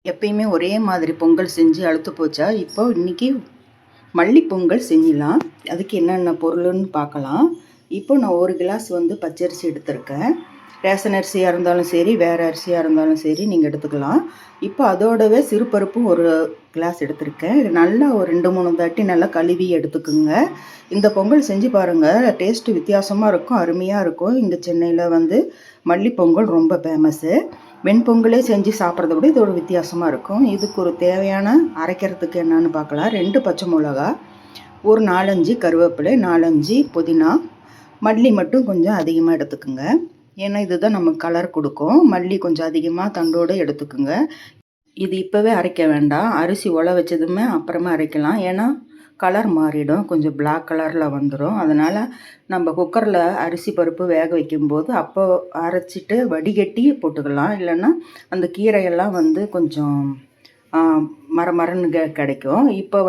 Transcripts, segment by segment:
எப்பயுமே ஒரே மாதிரி பொங்கல் செஞ்சு அழுத்து போச்சா, இப்போ இன்னைக்கு மல்லி பொங்கல் செஞ்சிடலாம். அதுக்கு என்னென்ன பொருள்னு பார்க்கலாம். இப்போ நான் 1 கிளாஸ் பச்சரிசி எடுத்திருக்கேன். ரேஷன் அரிசியாக இருந்தாலும் சரி, வேறு அரிசியாக இருந்தாலும் சரி நீங்கள் எடுத்துக்கலாம். இப்போ அதோடவே சிறுபருப்பும் 1 கிளாஸ் எடுத்திருக்கேன். இது நல்லா ஒரு 2, 3 தாட்டி நல்லா கழுவி எடுத்துக்குங்க. இந்த பொங்கல் செஞ்சு பாருங்கள், டேஸ்ட்டு வித்தியாசமாக இருக்கும், அருமையாக இருக்கும். இங்கே சென்னையில் மல்லி பொங்கல் ரொம்ப ஃபேமஸ்ஸு. வெண்பொங்கலே செஞ்சு சாப்பிட்றத விட இது ஒரு வித்தியாசமாக இருக்கும். இதுக்கு ஒரு தேவையான அரைக்கிறதுக்கு என்னென்னு பார்க்கலாம். 2 பச்சை மிளகா, ஒரு 4, 5 கருவேப்பிலை, 4, 5 புதினா, மல்லி மட்டும் கொஞ்சம் அதிகமாக எடுத்துக்குங்க. ஏன்னா இதுதான் நமக்கு கலர் கொடுக்கும். மல்லி கொஞ்சம் அதிகமாக தண்டோடு எடுத்துக்குங்க. இது இப்போவே அரைக்க வேண்டாம், அரிசி உல வச்சதுமே அப்புறமா அரைக்கலாம். ஏன்னா கலர் மாறிடும், கொஞ்சம் பிளாக் கலரில் வந்துடும். அதனால் நம்ம குக்கரில் அரிசி பருப்பு வேக வைக்கும்போது அப்போ அரைச்சிட்டு வடிகட்டி போட்டுக்கலாம். இல்லைன்னா அந்த கீரையெல்லாம் கொஞ்சம் மரமரன்னு கிடைக்கும். இப்போ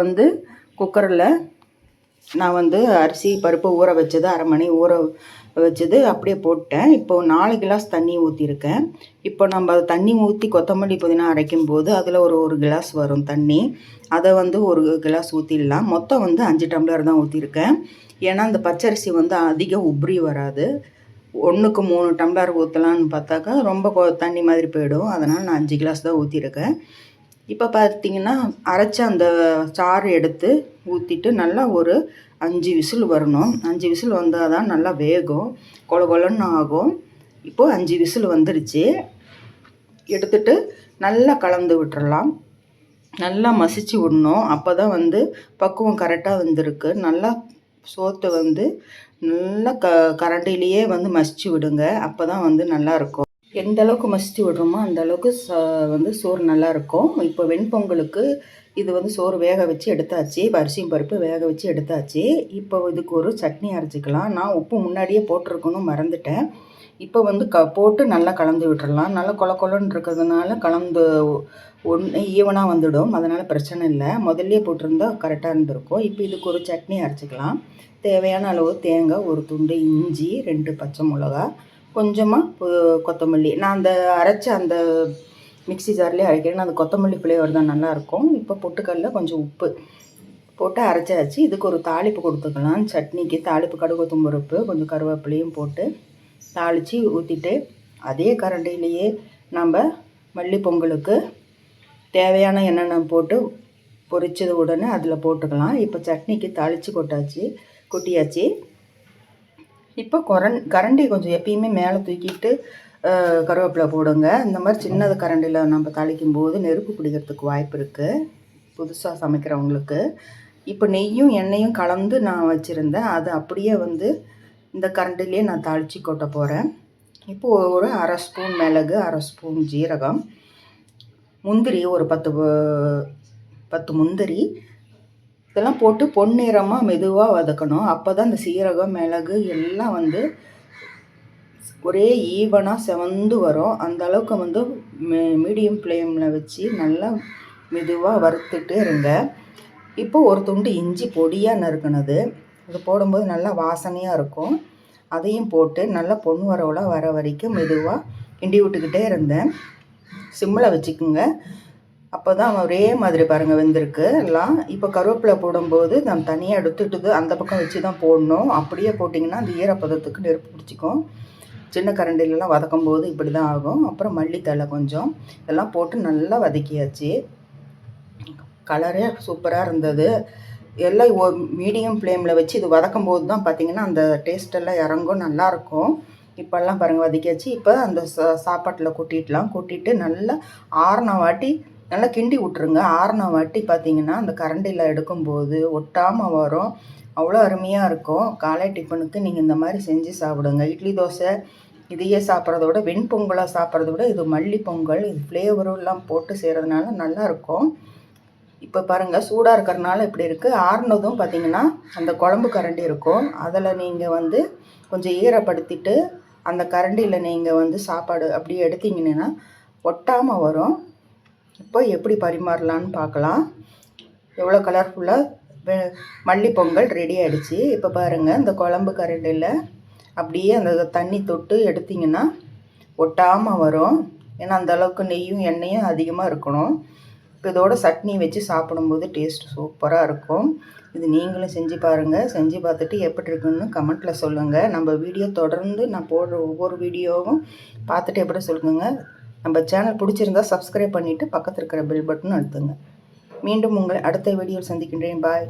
குக்கரில் நான் அரிசி பருப்பு ஊற வச்சது, அரை மணி ஊற வச்சது அப்படியே போட்டேன். இப்போது 4 கிளாஸ் தண்ணி ஊற்றிருக்கேன். இப்போ நம்ம தண்ணி ஊற்றி கொத்தமல்லி புதினா அரைக்கும்போது அதில் ஒரு கிளாஸ் வரும் தண்ணி. அதை 1 கிளாஸ் ஊற்றிடலாம். மொத்தம் 5 டம்ளர் தான் ஊற்றிருக்கேன். ஏன்னா அந்த பச்சரிசி அதிகம் உப்ரி வராது. 1க்கு 3 டம்ளர் ஊற்றலான்னு பார்த்தாக்கா ரொம்ப தண்ணி மாதிரி போயிடும். அதனால் நான் 5 கிளாஸ் தான் ஊற்றிருக்கேன். இப்போ பார்த்திங்கன்னா அரைச்ச அந்த சாறு எடுத்து ஊற்றிட்டு நல்லா ஒரு 5 விசில் வரணும். 5 விசில் வந்தால் தான் நல்லா வேகும், கொல கொலன்னு ஆகும். இப்போது 5 விசில் வந்துருச்சு. எடுத்துட்டு நல்லா கலந்து விட்டுறலாம். நல்லா மசிச்சு விடணும். அப்போ தான் பக்குவம் கரெக்டாக வந்திருக்கு. நல்லா சோத்தை நல்லா கரண்டிலேயே மசிச்சு விடுங்க. அப்போ தான் நல்லாயிருக்கும். எந்த அளவுக்கு மசிச்சு விடுறோமோ அந்த அளவுக்கு சோறு நல்லாயிருக்கும். இப்போ வெண்பொங்கலுக்கு இது சோறு வேக வச்சு எடுத்தாச்சு. அரிசியும் பருப்பு வேக வச்சு எடுத்தாச்சு. இப்போ இதுக்கு ஒரு சட்னி அரைச்சிக்கலாம். நான் உப்பு முன்னாடியே போட்டிருக்கணும், மறந்துட்டேன். இப்போ போட்டு நல்லா கலந்து விட்டுறலாம். நல்லா கொல கொலன்னு இருக்கிறதுனால கலந்து ஈவனாக வந்துடும். அதனால் பிரச்சனை இல்லை. முதல்லையே போட்டிருந்தா கரெக்டாக இருந்திருக்கும். இப்போ இதுக்கு ஒரு சட்னி அரைச்சிக்கலாம். தேவையான அளவு தேங்காய், ஒரு துண்டு இஞ்சி, 2 பச்சை மிளகா, கொஞ்சமாக கொத்தமல்லி. நான் அந்த அரைச்ச அந்த மிக்ஸி ஜார்லேயே அரைக்கிறேன். அந்த கொத்தமல்லி ஃப்ளேவர் தான் நல்லாயிருக்கும். இப்போ பொட்டுக்கடல, கொஞ்சம் உப்பு போட்டு அரைச்சாச்சு. இதுக்கு ஒரு தாளிப்பு கொடுத்துக்கலாம். சட்னிக்கு தாளிப்பு கடுகு, தும்பருப்பு, கொஞ்சம் கருவேப்பிலையும் போட்டு தாளித்து ஊற்றிட்டு அதே கரண்டிலேயே நம்ம மல்லி பொங்கலுக்கு தேவையான எண்ணெய் போட்டு பொரிச்சது உடனே அதில் போட்டுக்கலாம். இப்போ சட்னிக்கு தாளித்து கொட்டியாச்சு. இப்போ கரண்டி கொஞ்சம் எப்பயுமே மேலே தூக்கிட்டு கருவேப்பிலை போடுங்க. இந்த மாதிரி சின்னது கரண்டியில் நம்ம தாளிக்கும்போது நெருப்பு பிடிக்கிறதுக்கு வாய்ப்பு இருக்குது, புதுசாக சமைக்கிறவங்களுக்கு. இப்போ நெய்யும் எண்ணெயும் கலந்து நான் வச்சுருந்தேன். அது அப்படியே இந்த கரண்டிலே நான் தாளித்து கொட்ட போகிறேன். இப்போது ஒரு 1/2 ஸ்பூன் மிளகு, 1/2 ஸ்பூன் ஜீரகம், முந்திரி ஒரு 10 முந்திரி, இதெல்லாம் போட்டு பொன்னிறமாக மெதுவாக வதக்கணும். அப்போ தான் இந்த சீரகம், மிளகு எல்லாம் ஒரே ஈவனாக செவந்து வரும். அந்த அளவுக்கு மீடியம் ஃப்ளேமில் வச்சு நல்லா மெதுவாக வறுத்துட்டு இருங்க. இப்போது ஒரு துண்டு இஞ்சி பொடியாக நறுக்குனது, இது போடும்போது நல்லா வாசனையாக இருக்கும். அதையும் போட்டு நல்லா பொன் வரவலாக வர வரைக்கும் மெதுவாக கிண்டி விட்டுக்கிட்டே இருந்தேன். சிம்மில் வச்சுக்குங்க. அப்போ தான் ஒரே மாதிரி பாருங்கள் வெந்திருக்கு எல்லாம். இப்போ கருவேப்பிலை போடும்போது நான் தனியாக எடுத்துட்டு அந்த பக்கம் வச்சு தான் போடணும். அப்படியே போட்டிங்கன்னா அந்த ஈரப்பதத்துக்கு நெருப்பு பிடிச்சிக்கும். சின்ன கரண்டிலெலாம் வதக்கும் போது இப்படி தான் ஆகும். அப்புறம் மல்லித்தழை கொஞ்சம், இதெல்லாம் போட்டு நல்லா வதக்கியாச்சு. கலரே சூப்பராக இருந்தது. எல்லாம் மீடியம் ஃப்ளேமில் வச்சு இது வதக்கும் போது தான் பார்த்திங்கன்னா அந்த டேஸ்ட்டெல்லாம் இறங்கும், நல்லாயிருக்கும். இப்போல்லாம் பாருங்கள் வதக்கியாச்சு. இப்போ அந்த சாப்பாட்டில் கொட்டிட்டு நல்லா ஆறின வாட்டி நல்லா கிண்டி விட்ருங்க. ஆறின வாட்டி பார்த்திங்கன்னா அந்த கரண்டியில் எடுக்கும்போது ஒட்டாமல் வரும். அவ்வளோ அருமையாக இருக்கும். காலை டிஃபனுக்கு நீங்கள் இந்த மாதிரி செஞ்சு சாப்பிடுங்க. இட்லி தோசை இதையே சாப்பிட்றத விட, வெண்பொங்கலாக சாப்பிட்றத விட இது மல்லி பொங்கல், இது ஃப்ளேவரும் எல்லாம் போட்டு செய்கிறதுனால நல்லாயிருக்கும். இப்போ பாருங்கள் சூடாக இருக்கிறனால இப்படி இருக்குது. ஆறுனதும் பார்த்திங்கன்னா அந்த குழம்பு கரண்டி இருக்கும், அதில் நீங்கள் கொஞ்சம் ஈரப்படுத்திட்டு அந்த கரண்டியில் நீங்கள் சாப்பாடு அப்படியே எடுத்திங்கன்னா ஒட்டாமல் வரும். இப்போ எப்படி பரிமாறலான்னு பார்க்கலாம். எவ்வளோ கலர்ஃபுல்லாக மல்லி பொங்கல் ரெடி ஆகிடுச்சு. இப்போ பாருங்கள் இந்த குழம்பு கரண்டியில் அப்படியே அந்த தண்ணி தொட்டு எடுத்திங்கன்னா ஒட்டாமல் வரும். ஏன்னா அந்த அளவுக்கு நெய்யும் எண்ணெயும் அதிகமாக இருக்கணும். இப்போ இதோட சட்னி வச்சு சாப்பிடும்போது டேஸ்ட் சூப்பராக இருக்கும். இது நீங்களும் செஞ்சு பாருங்கள். செஞ்சு பார்த்துட்டு எப்படி இருக்குன்னு கமெண்ட்டில் சொல்லுங்கள். நம்ம வீடியோ தொடர்ந்து நான் போடுற ஒவ்வொரு வீடியோவும் பார்த்துட்டு எப்படி சொல்லுங்கள். நம்ம சேனல் பிடிச்சிருந்தா சப்ஸ்கிரைப் பண்ணிவிட்டு பக்கத்தில் இருக்கிற பெல் பட்டன் அழுத்துங்க. மீண்டும் உங்களை அடுத்த வீடியோவில் சந்திக்கின்றேன். பாய்.